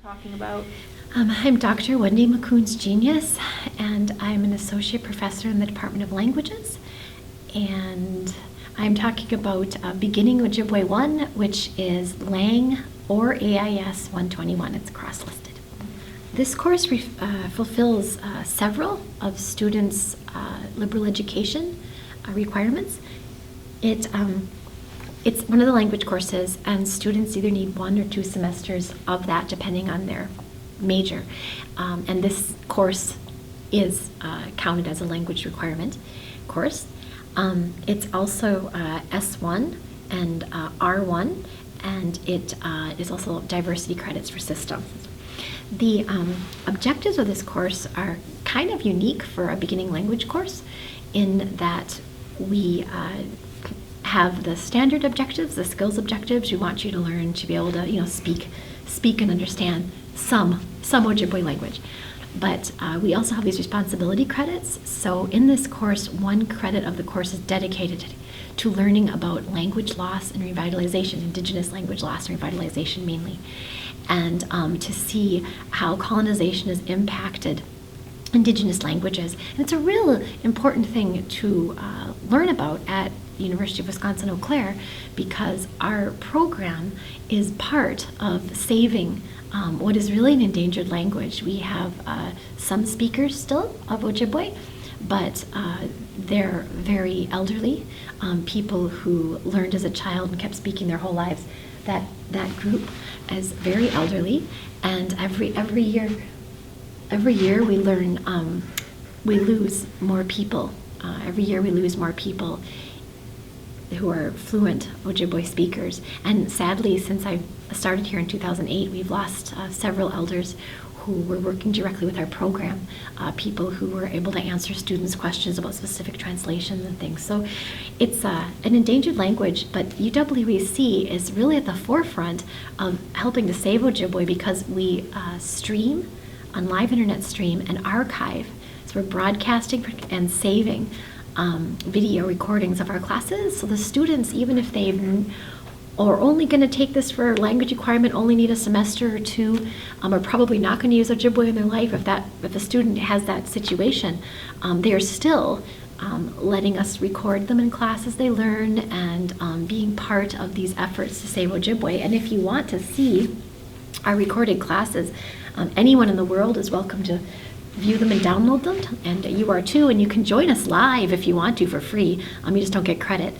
Talking about. I'm Dr. Wendy McCoon's Genius, and I'm an associate professor in the Department of Languages. And I'm talking about beginning Ojibwe 1, which is Lang or AIS 121. It's cross-listed. This course fulfills several of students' liberal education requirements. It's one of the language courses, and students either need 1 or 2 semesters of that, depending on their major. And this course is counted as a language requirement course. It's also S1 and R1, and it is also diversity credits for systems. The objectives of this course are kind of unique for a beginning language course in that we have the standard objectives, the skills objectives. We want you to learn to be able to, speak and understand some Ojibwe language. But we also have these responsibility credits. So in this course, 1 credit of the course is dedicated to learning about language loss and revitalization, Indigenous language loss and revitalization mainly, and to see how colonization has impacted Indigenous languages. And it's a real important thing to learn about at University of Wisconsin-Eau Claire, because our program is part of saving what is really an endangered language. We have some speakers still of Ojibwe, but they're very elderly, people who learned as a child and kept speaking their whole lives. That group is very elderly, and every year we learn, we lose more people. Every year we lose more people who are fluent Ojibwe speakers. And sadly, since I started here in 2008, we've lost several elders who were working directly with our program, people who were able to answer students' questions about specific translations and things. So it's an endangered language, but UWEC is really at the forefront of helping to save Ojibwe, because we stream on live internet stream and archive. So we're broadcasting and saving video recordings of our classes, so the students, even if they are only going to take this for language requirement, only need a semester or 2, are probably not going to use Ojibwe in their life. If a student has that situation, they are still letting us record them in class as they learn, and being part of these efforts to save Ojibwe. And if you want to see our recorded classes, anyone in the world is welcome to view them and download them, and you are too, and you can join us live if you want to for free. You just don't get credit.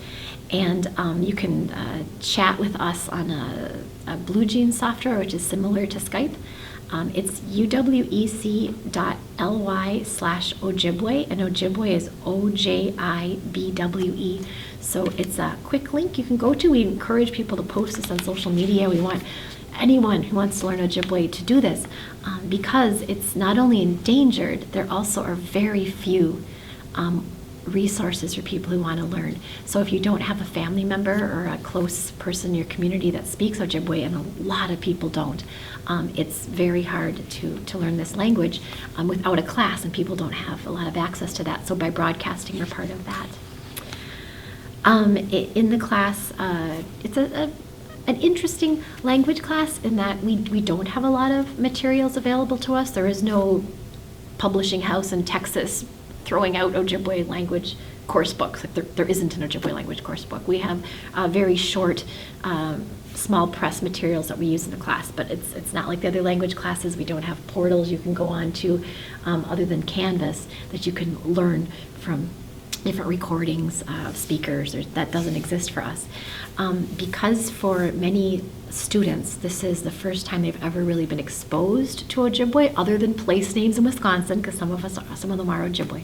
And you can chat with us on a BlueJeans software, which is similar to Skype. It's uwec.ly/Ojibwe, and Ojibwe is OJIBWE. So it's a quick link you can go to. We encourage people to post this on social media. We want anyone who wants to learn Ojibwe to do this, because it's not only endangered, there also are very few resources for people who want to learn. So if you don't have a family member or a close person in your community that speaks Ojibwe, and a lot of people don't, it's very hard to learn this language without a class, and people don't have a lot of access to that. So by broadcasting, we're part of that. In the class, it's an interesting language class in that we don't have a lot of materials available to us. There is no publishing house in Texas throwing out Ojibwe language course books. Like there isn't an Ojibwe language course book. We have very short, small press materials that we use in the class, but it's not like the other language classes. We don't have portals you can go on to other than Canvas that you can learn from different recordings of speakers. That doesn't exist for us. Because for many students, this is the first time they've ever really been exposed to Ojibwe, other than place names in Wisconsin, because some of them are Ojibwe.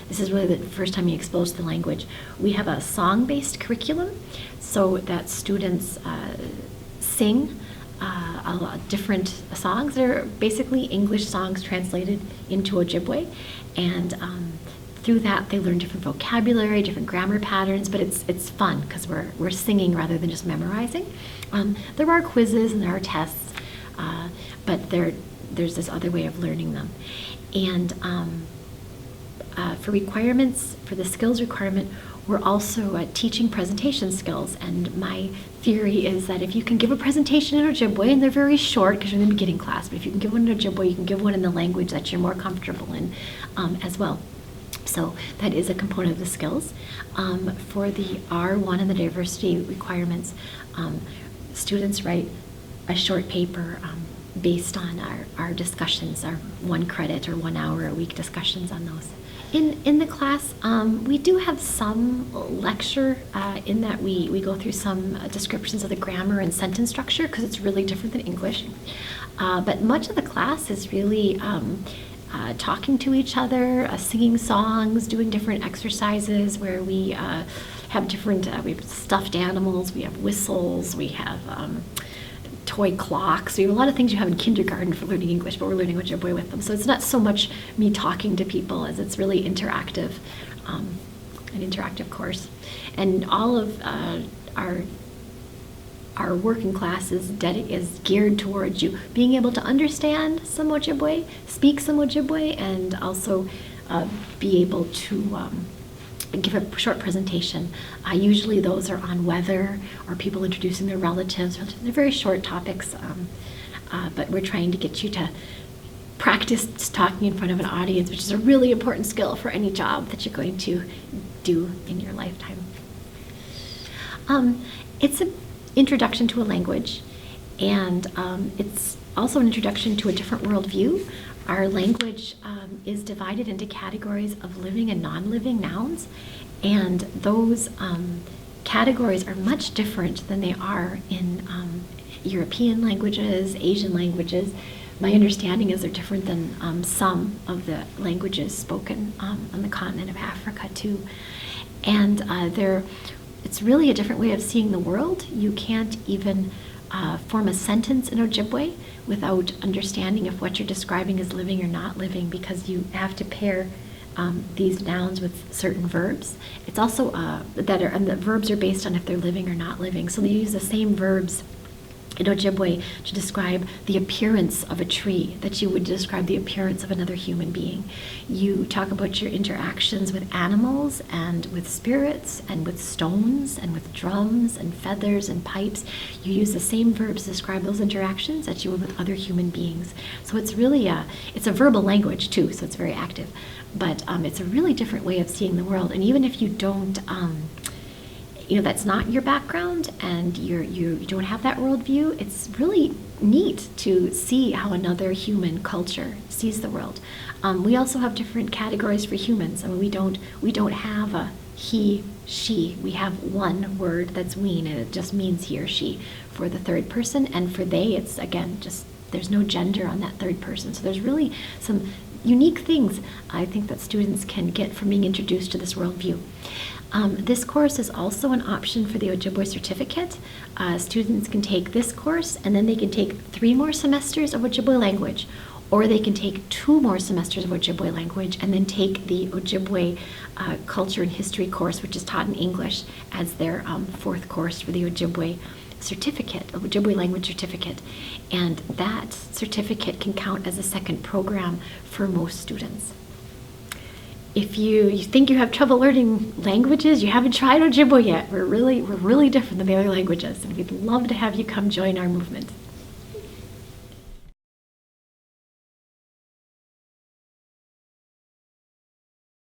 This is really the first time you're exposed to the language. We have a song-based curriculum, so that students sing a lot of different songs. They're basically English songs translated into Ojibwe, and through that, they learn different vocabulary, different grammar patterns, but it's fun because we're singing rather than just memorizing. There are quizzes and there are tests, but there's this other way of learning them. And for requirements, for the skills requirement, we're also teaching presentation skills, and my theory is that if you can give a presentation in Ojibwe, and they're very short because you're in the beginning class, but if you can give one in Ojibwe, you can give one in the language that you're more comfortable in as well. So that is a component of the skills. For the R1 and the diversity requirements, students write a short paper based on our discussions, our 1 credit or 1 hour a week discussions on those. In the class, we do have some lecture in that we go through some descriptions of the grammar and sentence structure because it's really different than English. But much of the class is really talking to each other, singing songs, doing different exercises where we have different, we have stuffed animals, we have whistles, we have toy clocks. We have a lot of things you have in kindergarten for learning English, but we're learning Ojibwe with them. So it's not so much me talking to people as it's really interactive, an interactive course. And all of our working class is geared towards you being able to understand some Ojibwe, speak some Ojibwe, and also be able to give a short presentation. Usually those are on weather or people introducing their relatives. They're very short topics, but we're trying to get you to practice talking in front of an audience, which is a really important skill for any job that you're going to do in your lifetime. It's an introduction to a language, and it's also an introduction to a different worldview. Our language is divided into categories of living and non-living nouns, and those categories are much different than they are in European languages, Asian languages. My understanding is they're different than some of the languages spoken on the continent of Africa too. And it's really a different way of seeing the world. You can't even form a sentence in Ojibwe without understanding if what you're describing is living or not living, because you have to pair these nouns with certain verbs. It's also and the verbs are based on if they're living or not living. So they use the same verbs in Ojibwe to describe the appearance of a tree that you would describe the appearance of another human being. You talk about your interactions with animals and with spirits and with stones and with drums and feathers and pipes. You use the same verbs to describe those interactions that you would with other human beings. So it's really it's a verbal language too, so it's very active. But it's a really different way of seeing the world. And even if you don't that's not your background and you don't have that worldview, it's really neat to see how another human culture sees the world. We also have different categories for humans. I mean, we don't have a he, she. We have one word that's ween, and it just means he or she for the third person, and for they, it's again just there's no gender on that third person. So there's really some unique things I think that students can get from being introduced to this worldview. This course is also an option for the Ojibwe certificate. Students can take this course, and then they can take 3 more semesters of Ojibwe language, or they can take 2 more semesters of Ojibwe language and then take the Ojibwe culture and history course, which is taught in English, as their 4th course for the Ojibwe certificate, Ojibwe language certificate. And that certificate can count as a second program for most students. If you think you have trouble learning languages, you haven't tried Ojibwe yet. We're really different than the other languages, and we'd love to have you come join our movement.